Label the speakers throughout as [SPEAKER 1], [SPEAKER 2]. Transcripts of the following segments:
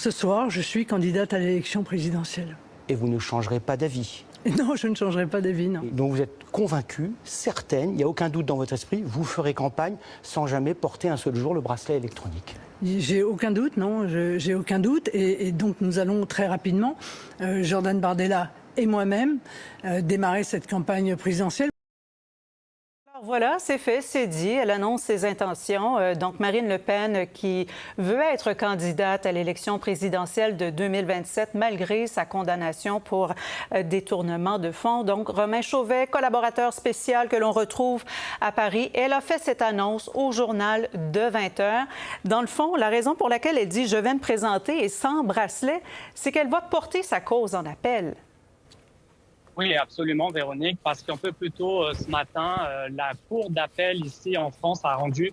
[SPEAKER 1] ce soir, je suis candidate à l'élection présidentielle.
[SPEAKER 2] Et vous ne changerez pas d'avis?
[SPEAKER 1] Non, je ne changerai pas d'avis, non.
[SPEAKER 2] Donc vous êtes convaincue, certaine, il n'y a aucun doute dans votre esprit, vous ferez campagne sans jamais porter un seul jour le bracelet électronique?
[SPEAKER 1] J'ai aucun doute, non, j'ai aucun doute. Et donc nous allons très rapidement, Jordan Bardella et moi-même, démarrer cette campagne présidentielle.
[SPEAKER 3] Alors voilà, c'est fait, c'est dit. Elle annonce ses intentions. Donc, Marine Le Pen qui veut être candidate à l'élection présidentielle de 2027 malgré sa condamnation pour détournement de fonds. Donc, Romain Chauvet, collaborateur spécial que l'on retrouve à Paris, elle a fait cette annonce au journal de 20h. Dans le fond, la raison pour laquelle elle dit « je vais me présenter et sans bracelet », c'est qu'elle va porter sa cause en appel.
[SPEAKER 4] Oui, absolument, Véronique, parce qu'un peu plus tôt ce matin, la Cour d'appel ici en France a rendu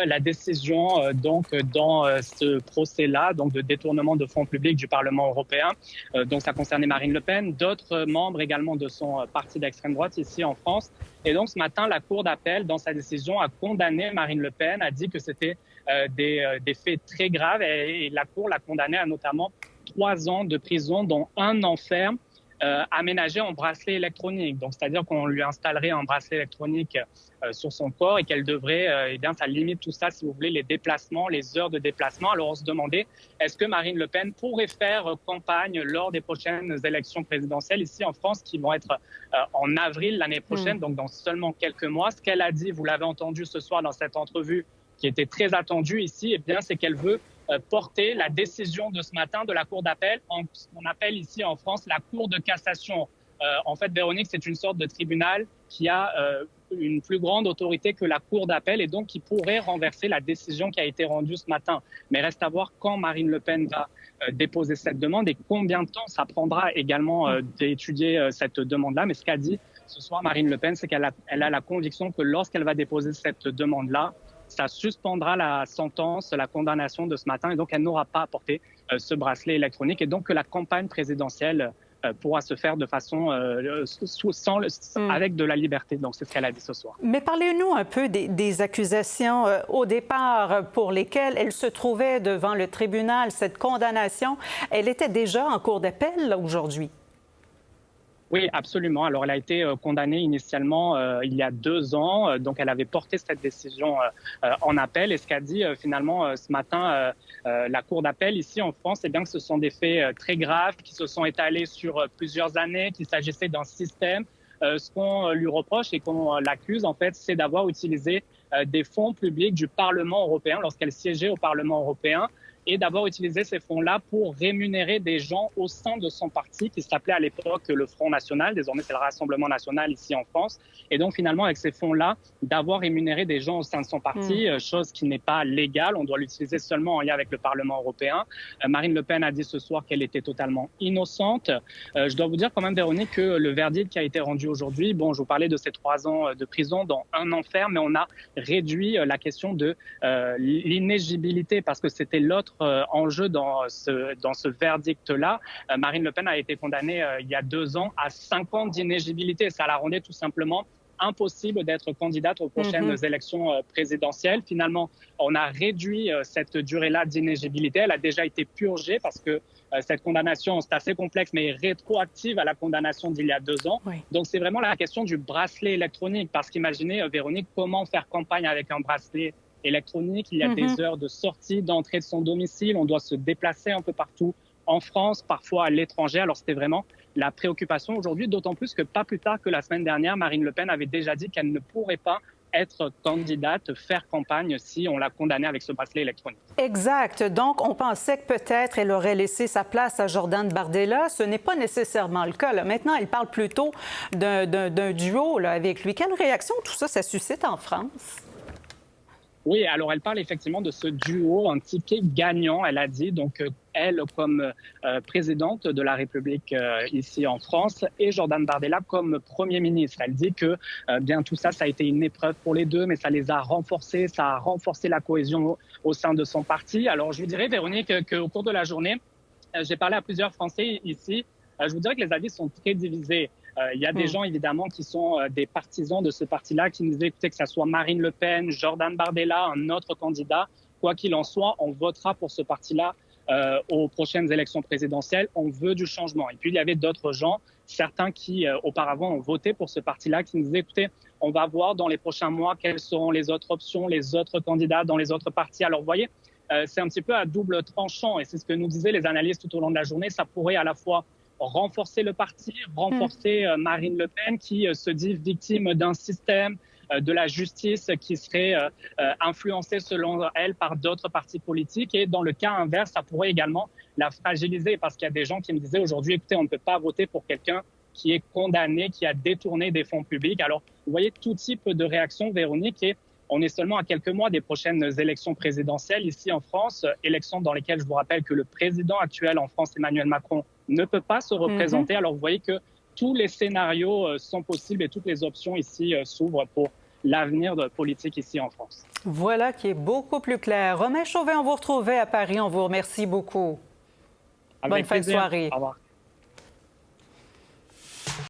[SPEAKER 4] la décision donc dans ce procès-là, donc de détournement de fonds publics du Parlement européen. Donc ça concernait Marine Le Pen, d'autres membres également de son parti d'extrême droite ici en France. Et donc ce matin, la Cour d'appel, dans sa décision, a condamné Marine Le Pen, a dit que c'était des faits très graves et la Cour l'a condamnée à notamment 3 ans de prison, dont 1 an ferme. Aménagé en bracelet électronique. Donc, c'est-à-dire qu'on lui installerait un bracelet électronique sur son corps et qu'elle devrait, eh bien, ça limite tout ça, si vous voulez, les déplacements, les heures de déplacement. Alors, on se demandait, est-ce que Marine Le Pen pourrait faire campagne lors des prochaines élections présidentielles ici en France, qui vont être en avril l'année prochaine, donc dans seulement quelques mois. Ce qu'elle a dit, vous l'avez entendu ce soir dans cette entrevue, qui était très attendue ici, eh bien, c'est qu'elle veut porter la décision de ce matin de la Cour d'appel, en ce qu'on appelle ici en France la Cour de cassation. En fait, Véronique, c'est une sorte de tribunal qui a une plus grande autorité que la Cour d'appel et donc qui pourrait renverser la décision qui a été rendue ce matin. Mais reste à voir quand Marine Le Pen va déposer cette demande et combien de temps ça prendra également d'étudier cette demande-là. Mais ce qu'a dit ce soir Marine Le Pen, c'est qu'elle a la conviction que lorsqu'elle va déposer cette demande-là, ça suspendra la sentence, la condamnation de ce matin, et donc elle n'aura pas apporté ce bracelet électronique, et donc que la campagne présidentielle pourra se faire de façon avec de la liberté. Donc c'est ce qu'elle a dit ce soir.
[SPEAKER 3] Mais parlez-nous un peu des accusations au départ pour lesquelles elle se trouvait devant le tribunal. Cette condamnation, elle était déjà en cour d'appel aujourd'hui.
[SPEAKER 4] Oui, absolument. Alors, elle a été condamnée initialement il y a 2 ans. Donc, elle avait porté cette décision en appel. Et ce qu'a dit finalement ce matin la Cour d'appel ici en France, c'est bien que ce sont des faits très graves qui se sont étalés sur plusieurs années, qu'il s'agissait d'un système. Ce qu'on lui reproche et qu'on l'accuse, en fait, c'est d'avoir utilisé des fonds publics du Parlement européen lorsqu'elle siégeait au Parlement européen, et d'avoir utilisé ces fonds-là pour rémunérer des gens au sein de son parti qui s'appelait à l'époque le Front National. Désormais, c'est le Rassemblement National ici en France. Et donc, finalement, avec ces fonds-là, d'avoir rémunéré des gens au sein de son parti, chose qui n'est pas légale. On doit l'utiliser seulement en lien avec le Parlement européen. Marine Le Pen a dit ce soir qu'elle était totalement innocente. Je dois vous dire quand même, Véronique, que le verdict qui a été rendu aujourd'hui, bon, je vous parlais de ces 3 ans de prison, dont 1 an ferme, mais on a réduit la question de l'inéligibilité parce que c'était l'autre enjeu dans ce verdict-là. Marine Le Pen a été condamnée il y a 2 ans à 5 ans d'inéligibilité. Ça la rendait tout simplement impossible d'être candidate aux prochaines élections présidentielles. Finalement, on a réduit cette durée-là d'inéligibilité. Elle a déjà été purgée parce que cette condamnation, c'est assez complexe, mais rétroactive à la condamnation d'il y a 2 ans. Oui. Donc, c'est vraiment la question du bracelet électronique. Parce qu'imaginez, Véronique, comment faire campagne avec un bracelet électronique. Il y a des heures de sortie, d'entrée de son domicile. On doit se déplacer un peu partout en France, parfois à l'étranger. Alors, c'était vraiment la préoccupation aujourd'hui, d'autant plus que pas plus tard que la semaine dernière, Marine Le Pen avait déjà dit qu'elle ne pourrait pas être candidate, faire campagne si on l'a condamnée avec ce bracelet électronique.
[SPEAKER 3] Exact. Donc, on pensait que peut-être elle aurait laissé sa place à Jordan Bardella. Ce n'est pas nécessairement le cas. Là. Maintenant, elle parle plutôt d'un duo là, avec lui. Quelle réaction tout ça, ça suscite en France?
[SPEAKER 4] Oui, alors elle parle effectivement de ce duo, un ticket gagnant, elle a dit. Donc, elle comme présidente de la République ici en France et Jordan Bardella comme Premier ministre. Elle dit que bien tout ça, ça a été une épreuve pour les deux, mais ça les a renforcés, ça a renforcé la cohésion au sein de son parti. Alors, je vous dirais, Véronique, qu'au cours de la journée, j'ai parlé à plusieurs Français ici. Je vous dirais que les avis sont très divisés. Il y a des gens, évidemment, qui sont des partisans de ce parti-là, qui nous disent écoutez, que ce soit Marine Le Pen, Jordan Bardella, un autre candidat, quoi qu'il en soit, on votera pour ce parti-là aux prochaines élections présidentielles. On veut du changement. Et puis, il y avait d'autres gens, certains qui auparavant ont voté pour ce parti-là, qui nous disaient, écoutez, on va voir dans les prochains mois quelles seront les autres options, les autres candidats dans les autres partis. Alors, vous voyez, c'est un petit peu à double tranchant. Et c'est ce que nous disaient les analystes tout au long de la journée. Ça pourrait à la fois renforcer le parti, renforcer Marine Le Pen, qui se dit victime d'un système de la justice qui serait influencée, selon elle, par d'autres partis politiques. Et dans le cas inverse, ça pourrait également la fragiliser, parce qu'il y a des gens qui me disaient aujourd'hui, écoutez, on ne peut pas voter pour quelqu'un qui est condamné, qui a détourné des fonds publics. Alors, vous voyez tout type de réaction, Véronique, et on est seulement à quelques mois des prochaines élections présidentielles ici en France, élections dans lesquelles je vous rappelle que le président actuel en France, Emmanuel Macron, ne peut pas se représenter. Alors, vous voyez que tous les scénarios sont possibles et toutes les options ici s'ouvrent pour l'avenir de politique ici en France.
[SPEAKER 3] Voilà qui est beaucoup plus clair. Romain Chauvin, on vous retrouvait à Paris. On vous remercie beaucoup.
[SPEAKER 4] Avec
[SPEAKER 3] Bonne fin de
[SPEAKER 4] plaisir.
[SPEAKER 3] soirée.
[SPEAKER 4] Au revoir.